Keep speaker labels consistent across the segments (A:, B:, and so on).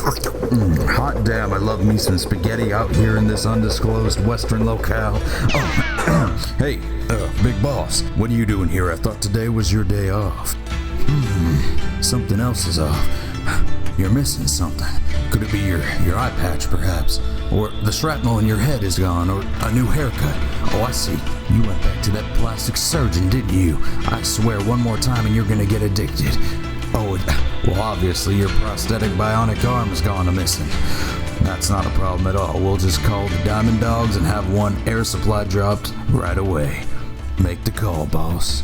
A: Hot damn, I love me some spaghetti out here in this undisclosed western locale. Oh, hey, big boss, what are you doing here? I thought today was your day off. Something else is off. You're missing something. Could it be your eye patch, perhaps? Or the shrapnel in your head is gone, or a new haircut? Oh, I see. You went back to that plastic surgeon, didn't you? I swear one more time and you're gonna get addicted. Oh, well, obviously your prosthetic bionic arm has gone missing. That's not a problem at all. We'll just call the Diamond Dogs and have one air supply dropped right away. Make the call, boss.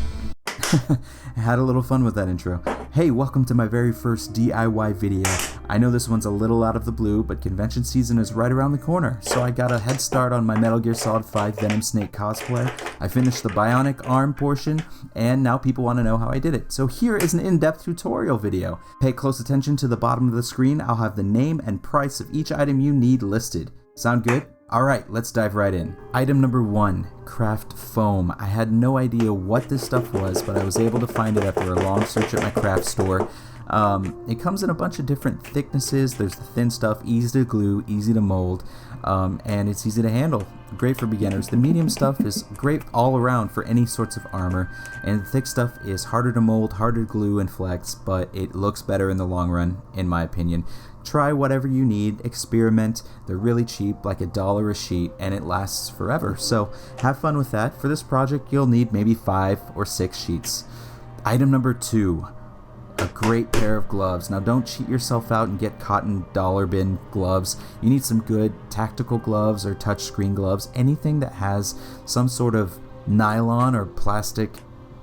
B: I had a little fun with that intro. Hey, welcome to my very first DIY video. I know this one's a little out of the blue, but convention season is right around the corner, so I got a head start on my Metal Gear Solid 5 Venom Snake cosplay. I finished the bionic arm portion, and now people want to know how I did it. So here is an in-depth tutorial video. Pay close attention to the bottom of the screen. I'll have the name and price of each item you need listed. Sound good? Alright, let's dive right in. Item number 1, craft foam. I had no idea what this stuff was, but I was able to find it after a long search at my craft store. It comes in a bunch of different thicknesses. There's the thin stuff, easy to glue, easy to mold, and it's easy to handle. Great for beginners. The medium stuff is great all around for any sorts of armor, and the thick stuff is harder to mold, harder to glue and flex, but it looks better in the long run, in my opinion. Try whatever you need, experiment. They're really cheap, like $1 a sheet, and it lasts forever. So have fun with that. For this project, you'll need maybe 5 or 6 sheets. Item number 2, a great pair of gloves. Now don't cheat yourself out and get cotton dollar bin gloves. You need some good tactical gloves or touchscreen gloves. Anything that has some sort of nylon or plastic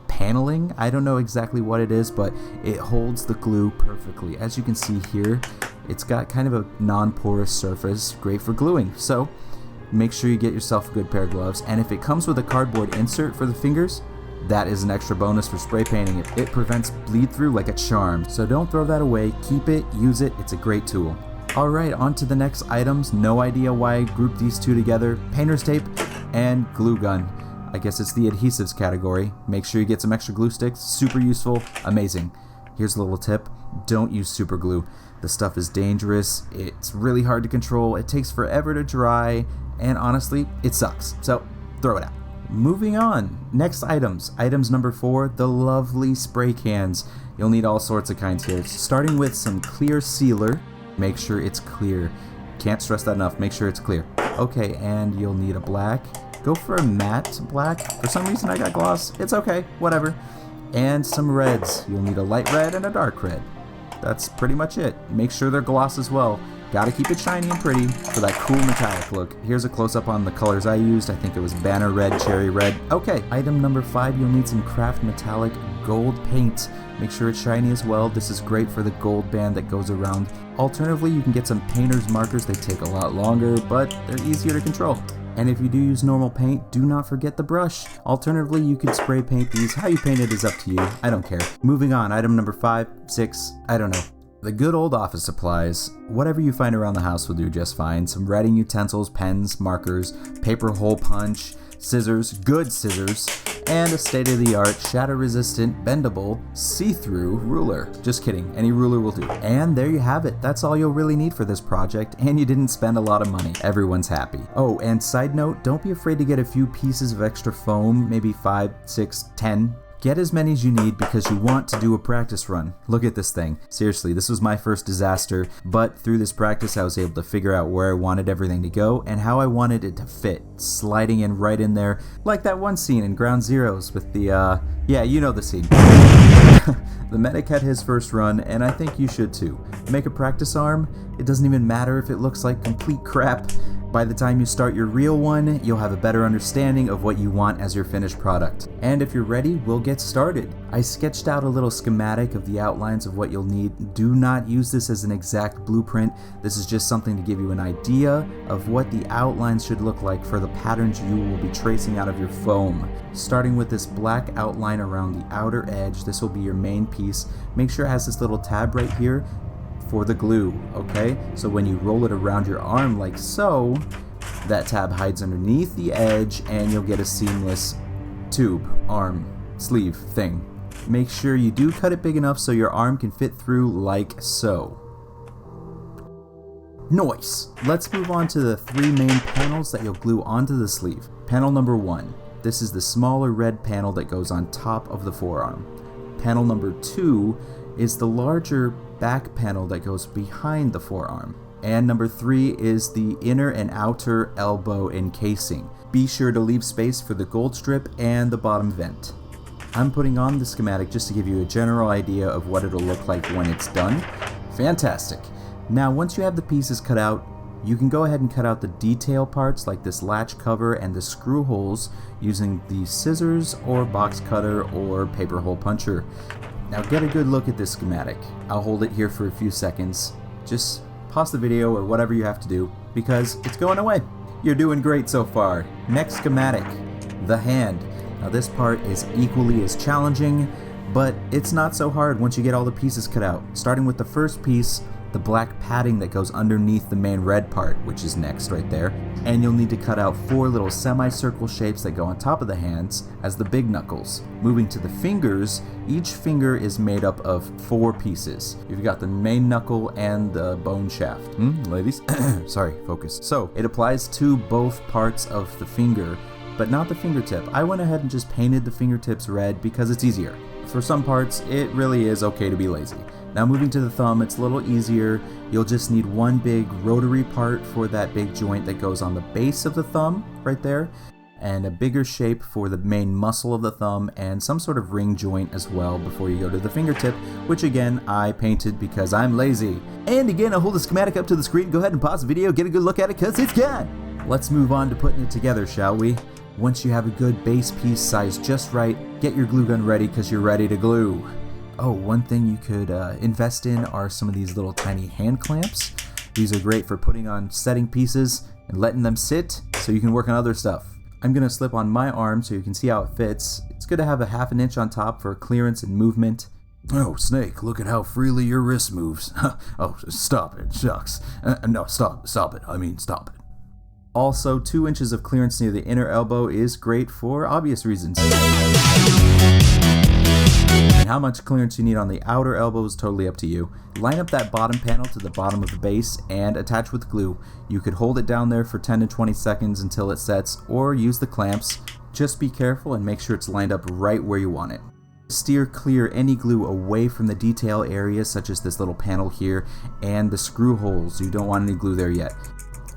B: paneling. I don't know exactly what it is, but it holds the glue perfectly. As you can see here, it's got kind of a non-porous surface, great for gluing. So make sure you get yourself a good pair of gloves, and if it comes with a cardboard insert for the fingers, that is an extra bonus for spray painting. It prevents bleed through like a charm, so don't throw that away. Keep it, use it, it's a great tool. Alright, on to the next items. No idea why I grouped these two together. Painter's tape and glue gun. I guess it's the adhesives category. Make sure you get some extra glue sticks. Super useful, amazing. Here's a little tip. Don't use super glue. The stuff is dangerous, it's really hard to control, it takes forever to dry, and honestly, it sucks. So, throw it out. Moving on. Next items. Items number 4, the lovely spray cans. You'll need all sorts of kinds here. Starting with some clear sealer. Make sure it's clear. Can't stress that enough, make sure it's clear. Okay, and you'll need a black. Go for a matte black. For some reason I got gloss. It's okay, whatever. And some reds. You'll need a light red and a dark red. That's pretty much it. Make sure they're gloss as well. Gotta keep it shiny and pretty for that cool metallic look. Here's a close-up on the colors I used. I think it was banner red, cherry red. Okay, item number 5, you'll need some craft metallic gold paint. Make sure it's shiny as well. This is great for the gold band that goes around. Alternatively, you can get some painter's markers. They take a lot longer, but they're easier to control. And if you do use normal paint, do not forget the brush. Alternatively, you could spray paint these. How you paint it is up to you. I don't care. Moving on, item number 5, 6, I don't know. The good old office supplies. Whatever you find around the house will do just fine. Some writing utensils, pens, markers, paper hole punch, scissors, good scissors, and a state-of-the-art, shatter-resistant, bendable, see-through ruler. Just kidding, any ruler will do. And there you have it. That's all you'll really need for this project, and you didn't spend a lot of money. Everyone's happy. Oh, and side note, don't be afraid to get a few pieces of extra foam, maybe 5, 6, 10. Get as many as you need because you want to do a practice run. Look at this thing. Seriously, this was my first disaster, but through this practice I was able to figure out where I wanted everything to go and how I wanted it to fit, sliding in right in there, like that one scene in Ground Zeroes with the, yeah, you know the scene. The medic had his first run, and I think you should too. Make a practice arm, it doesn't even matter if it looks like complete crap. By the time you start your real one, you'll have a better understanding of what you want as your finished product. And if you're ready, we'll get started. I sketched out a little schematic of the outlines of what you'll need. Do not use this as an exact blueprint. This is just something to give you an idea of what the outlines should look like for the patterns you will be tracing out of your foam. Starting with this black outline around the outer edge, this will be your main piece. Make sure it has this little tab right here for the glue, okay? So when you roll it around your arm like so, that tab hides underneath the edge and you'll get a seamless tube, arm, sleeve thing. Make sure you do cut it big enough so your arm can fit through like so. Nice! Let's move on to the 3 main panels that you'll glue onto the sleeve. Panel number 1. This is the smaller red panel that goes on top of the forearm. Panel number 2 is the larger back panel that goes behind the forearm. And number 3 is the inner and outer elbow encasing. Be sure to leave space for the gold strip and the bottom vent. I'm putting on the schematic just to give you a general idea of what it'll look like when it's done. Fantastic! Now once you have the pieces cut out, you can go ahead and cut out the detail parts like this latch cover and the screw holes using the scissors or box cutter or paper hole puncher. Now get a good look at this schematic. I'll hold it here for a few seconds. Just pause the video or whatever you have to do because it's going away. You're doing great so far. Next schematic, the hand. Now this part is equally as challenging, but it's not so hard once you get all the pieces cut out. Starting with the first piece, the black padding that goes underneath the main red part, which is next right there. And you'll need to cut out 4 little semicircle shapes that go on top of the hands as the big knuckles. Moving to the fingers, each finger is made up of 4 pieces. You've got the main knuckle and the bone shaft. Ladies? Sorry, focus. So, it applies to both parts of the finger, but not the fingertip. I went ahead and just painted the fingertips red because it's easier. For some parts, it really is okay to be lazy. Now moving to the thumb, it's a little easier. You'll just need one big rotary part for that big joint that goes on the base of the thumb, right there, and a bigger shape for the main muscle of the thumb, and some sort of ring joint as well before you go to the fingertip, which again, I painted because I'm lazy. And again, I'll hold the schematic up to the screen. Go ahead and pause the video, get a good look at it, because it's gone! Let's move on to putting it together, shall we? Once you have a good base piece sized just right, get your glue gun ready because you're ready to glue. Oh, one thing you could invest in are some of these little tiny hand clamps. These are great for putting on setting pieces and letting them sit so you can work on other stuff. I'm going to slip on my arm so you can see how it fits. It's good to have a 1/2 inch on top for clearance and movement.
A: Oh, Snake, look at how freely your wrist moves. Oh, stop it, shucks. No, stop it. I mean, stop it.
B: Also, 2 inches of clearance near the inner elbow is great for obvious reasons. And how much clearance you need on the outer elbow is totally up to you. Line up that bottom panel to the bottom of the base and attach with glue. You could hold it down there for 10 to 20 seconds until it sets, or use the clamps. Just be careful and make sure it's lined up right where you want it. Steer clear any glue away from the detail areas such as this little panel here and the screw holes. You don't want any glue there yet.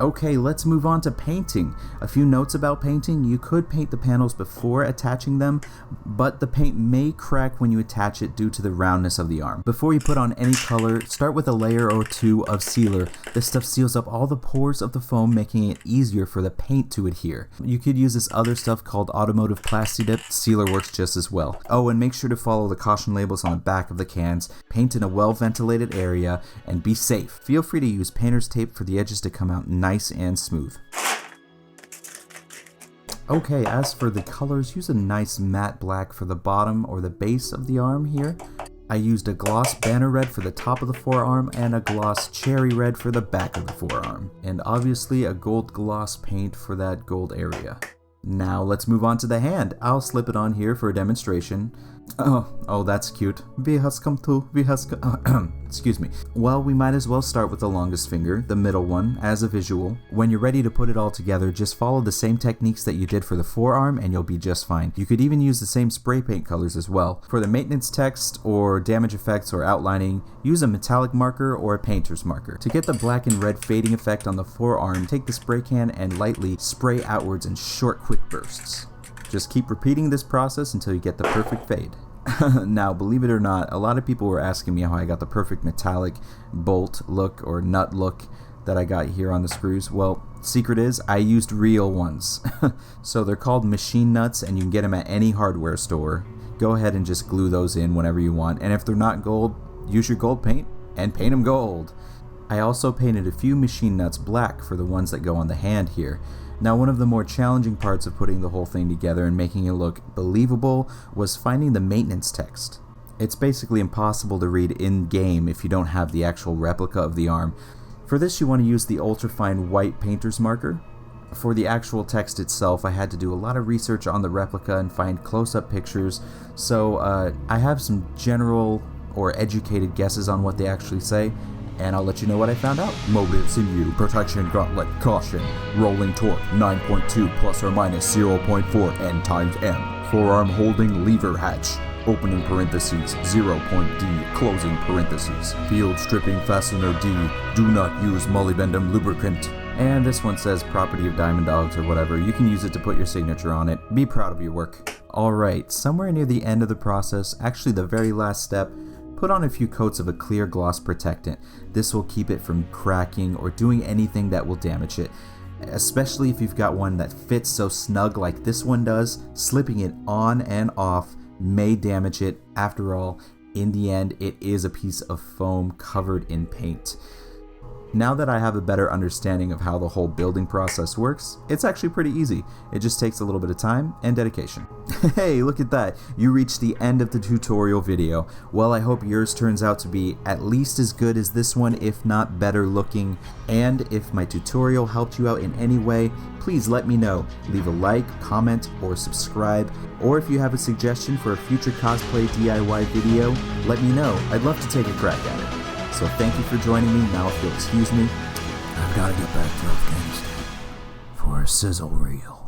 B: Okay, let's move on to painting. A few notes about painting. You could paint the panels before attaching them, but the paint may crack when you attach it due to the roundness of the arm. Before you put on any color, start with a layer or 2 of sealer. This stuff seals up all the pores of the foam, making it easier for the paint to adhere. You could use this other stuff called automotive Plastidip. Sealer works just as well. Oh, and make sure to follow the caution labels on the back of the cans. Paint in a well-ventilated area, and be safe. Feel free to use painter's tape for the edges to come out nice and smooth. Okay, as for the colors, use a nice matte black for the bottom or the base of the arm here. I used a gloss banner red for the top of the forearm and a gloss cherry red for the back of the forearm. And obviously a gold gloss paint for that gold area. Now let's move on to the hand. I'll slip it on here for a demonstration. Oh, that's cute. Excuse me. Well, we might as well start with the longest finger, the middle one, as a visual. When you're ready to put it all together, just follow the same techniques that you did for the forearm and you'll be just fine. You could even use the same spray paint colors as well. For the maintenance text or damage effects or outlining, use a metallic marker or a painter's marker. To get the black and red fading effect on the forearm, take the spray can and lightly spray outwards in short, quick bursts. Just keep repeating this process until you get the perfect fade. Now, believe it or not, a lot of people were asking me how I got the perfect metallic bolt look or nut look that I got here on the screws. Well, secret is I used real ones. So they're called machine nuts and you can get them at any hardware store. Go ahead and just glue those in whenever you want. And if they're not gold, use your gold paint and paint them gold. I also painted a few machine nuts black for the ones that go on the hand here. Now, one of the more challenging parts of putting the whole thing together and making it look believable was finding the maintenance text. It's basically impossible to read in-game if you don't have the actual replica of the arm. For this, you want to use the ultrafine white painter's marker. For the actual text itself, I had to do a lot of research on the replica and find close-up pictures, so I have some general or educated guesses on what they actually say. and I'll let you know what I found out.
A: Molded sinew, protection gauntlet, caution, rolling torque 9.2 plus or minus 0.4 N times M. Forearm holding lever hatch, opening parentheses, 0.D, closing parentheses. Fieldstripping fastener D, do not use molybdenum lubricant.
B: And this one says property of Diamond Dogs or whatever. You can use it to put your signature on it. Be proud of your work. Alright, somewhere near the end of the process, actually the very last step, put on a few coats of a clear gloss protectant. This will keep it from cracking or doing anything that will damage it. Especially if you've got one that fits so snug like this one does, slipping it on and off may damage it. After all, in the end, it is a piece of foam covered in paint. Now that I have a better understanding of how the whole building process works, it's actually pretty easy. It just takes a little bit of time and dedication. Hey, look at that. You reached the end of the tutorial video. Well, I hope yours turns out to be at least as good as this one, if not better looking. And if my tutorial helped you out in any way, please let me know. Leave a like, comment, or subscribe. Or if you have a suggestion for a future cosplay DIY video, let me know. I'd love to take a crack at it. So thank you for joining me. Now if you'll excuse me,
A: I've got to get back to Afghanistan for a sizzle reel.